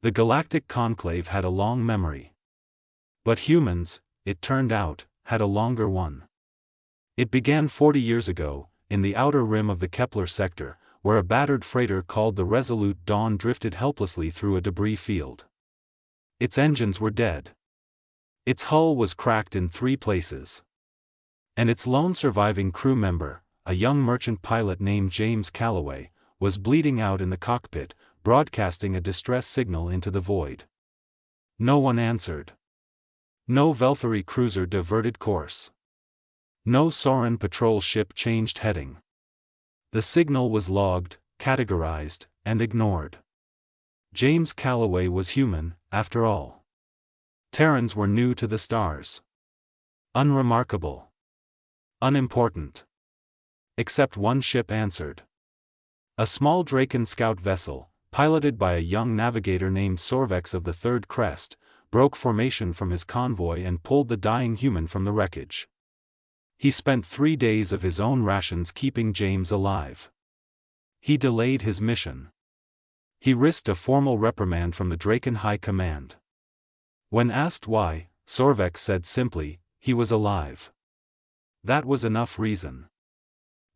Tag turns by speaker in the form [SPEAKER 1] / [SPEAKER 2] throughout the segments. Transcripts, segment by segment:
[SPEAKER 1] The Galactic Conclave had a long memory. But humans, it turned out, had a longer one. It began 40 years ago, in the outer rim of the Kepler sector, where a battered freighter called the Resolute Dawn drifted helplessly through a debris field. Its engines were dead. Its hull was cracked in 3 places. And its lone surviving crew member, a young merchant pilot named James Callaway, was bleeding out in the cockpit, broadcasting a distress signal into the void. No one answered. No Velthari cruiser diverted course. No Soran patrol ship changed heading. The signal was logged, categorized, and ignored. James Callaway was human, after all. Terrans were new to the stars. Unremarkable. Unimportant. Except one ship answered. A small Draken scout vessel, piloted by a young navigator named Sorvex of the Third Crest, broke formation from his convoy and pulled the dying human from the wreckage. He spent 3 days of his own rations keeping James alive. He delayed his mission. He risked a formal reprimand from the Draken High Command. When asked why, Sorvex said simply, he was alive. That was enough reason.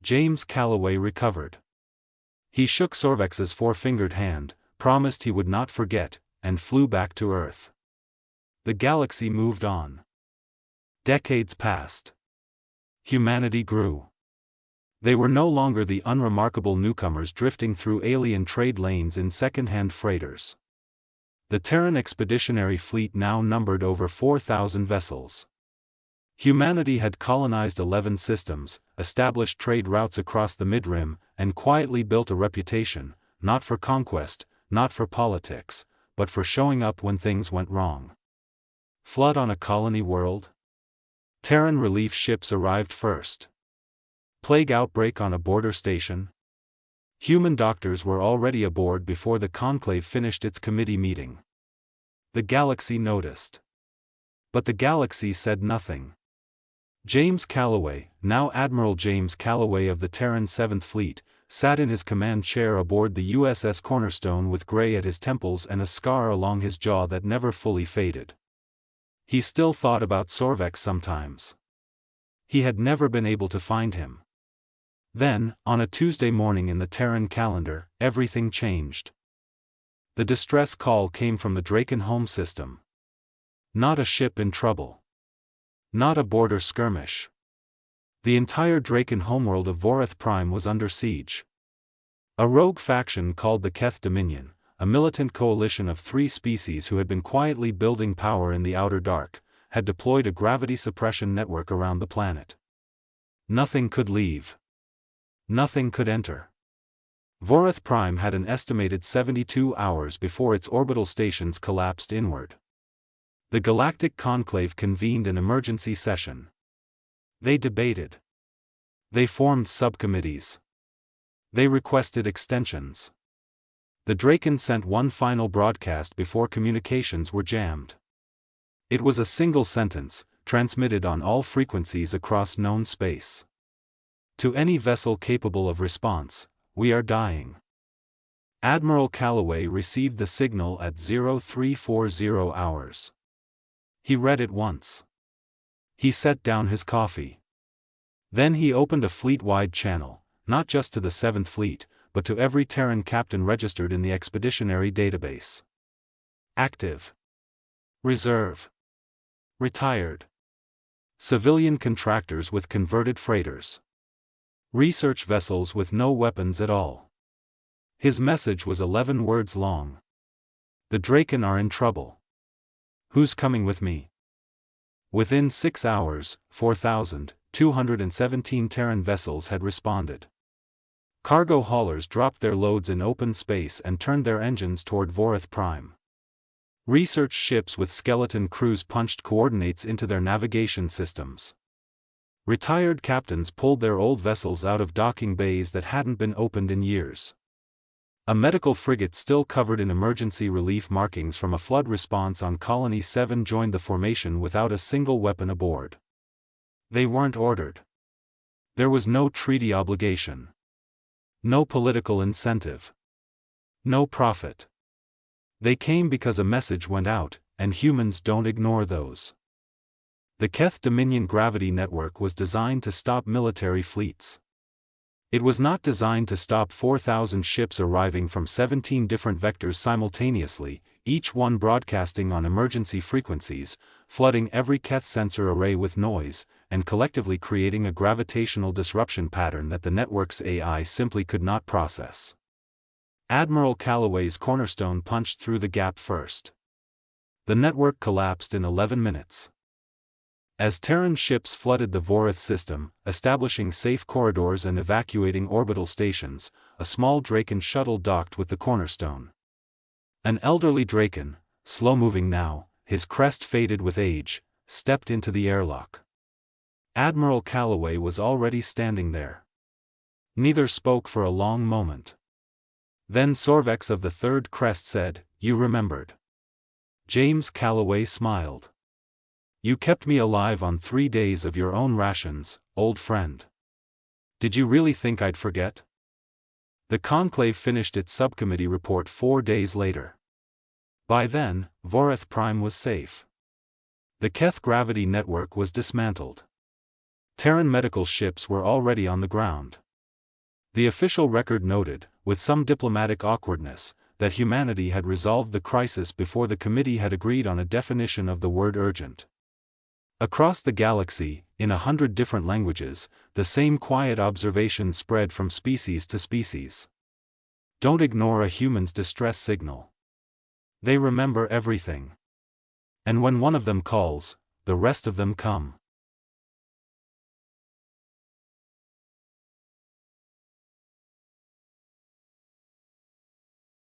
[SPEAKER 1] James Callaway recovered. He shook Sorvex's 4-fingered hand, promised he would not forget, and flew back to Earth. The galaxy moved on. Decades passed. Humanity grew. They were no longer the unremarkable newcomers drifting through alien trade lanes in second-hand freighters. The Terran expeditionary fleet now numbered over 4,000 vessels. Humanity had colonized 11 systems, established trade routes across the Mid-Rim, and quietly built a reputation, not for conquest, not for politics, but for showing up when things went wrong. Flood on a colony world? Terran relief ships arrived first. Plague outbreak on a border station? Human doctors were already aboard before the Conclave finished its committee meeting. The galaxy noticed. But the galaxy said nothing. James Callaway, now Admiral James Callaway of the Terran 7th Fleet, sat in his command chair aboard the USS Cornerstone with gray at his temples and a scar along his jaw that never fully faded. He still thought about Sorvex sometimes. He had never been able to find him. Then, on a Tuesday morning in the Terran calendar, everything changed. The distress call came from the Draken home system. Not a ship in trouble. Not a border skirmish. The entire Draken homeworld of Vorith Prime was under siege. A rogue faction called the Keth Dominion, a militant coalition of 3 species who had been quietly building power in the outer dark, had deployed a gravity suppression network around the planet. Nothing could leave. Nothing could enter. Vorith Prime had an estimated 72 hours before its orbital stations collapsed inward. The Galactic Conclave convened an emergency session. They debated. They formed subcommittees. They requested extensions. The Draken sent one final broadcast before communications were jammed. It was a single sentence, transmitted on all frequencies across known space. To any vessel capable of response, we are dying. Admiral Callaway received the signal at 0340 hours. He read it once. He set down his coffee. Then he opened a fleet-wide channel, not just to the 7th Fleet, but to every Terran captain registered in the expeditionary database. Active. Reserve. Retired. Civilian contractors with converted freighters. Research vessels with no weapons at all. His message was 11 words long. The Draken are in trouble. Who's coming with me? Within 6 hours, 4,217 Terran vessels had responded. Cargo haulers dropped their loads in open space and turned their engines toward Vorith Prime. Research ships with skeleton crews punched coordinates into their navigation systems. Retired captains pulled their old vessels out of docking bays that hadn't been opened in years. A medical frigate still covered in emergency relief markings from a flood response on Colony 7 joined the formation without a single weapon aboard. They weren't ordered. There was no treaty obligation. No political incentive. No profit. They came because a message went out, and humans don't ignore those. The Keth Dominion Gravity Network was designed to stop military fleets. It was not designed to stop 4,000 ships arriving from 17 different vectors simultaneously, each one broadcasting on emergency frequencies, flooding every Keth sensor array with noise, and collectively creating a gravitational disruption pattern that the network's AI simply could not process. Admiral Callaway's cornerstone punched through the gap first. The network collapsed in 11 minutes. As Terran ships flooded the Vorith system, establishing safe corridors and evacuating orbital stations, a small Draken shuttle docked with the cornerstone. An elderly Draken, slow-moving now, his crest faded with age, stepped into the airlock. Admiral Callaway was already standing there. Neither spoke for a long moment. Then Sorvex of the Third Crest said, "You remembered." James Callaway smiled. "You kept me alive on 3 days of your own rations, old friend. Did you really think I'd forget?" The Conclave finished its subcommittee report 4 days later. By then, Vorith Prime was safe. The Keth Gravity Network was dismantled. Terran medical ships were already on the ground. The official record noted, with some diplomatic awkwardness, that humanity had resolved the crisis before the committee had agreed on a definition of the word urgent. Across the galaxy, in 100 different languages, the same quiet observation spread from species to species. Don't ignore a human's distress signal. They remember everything. And when one of them calls, the rest of them come.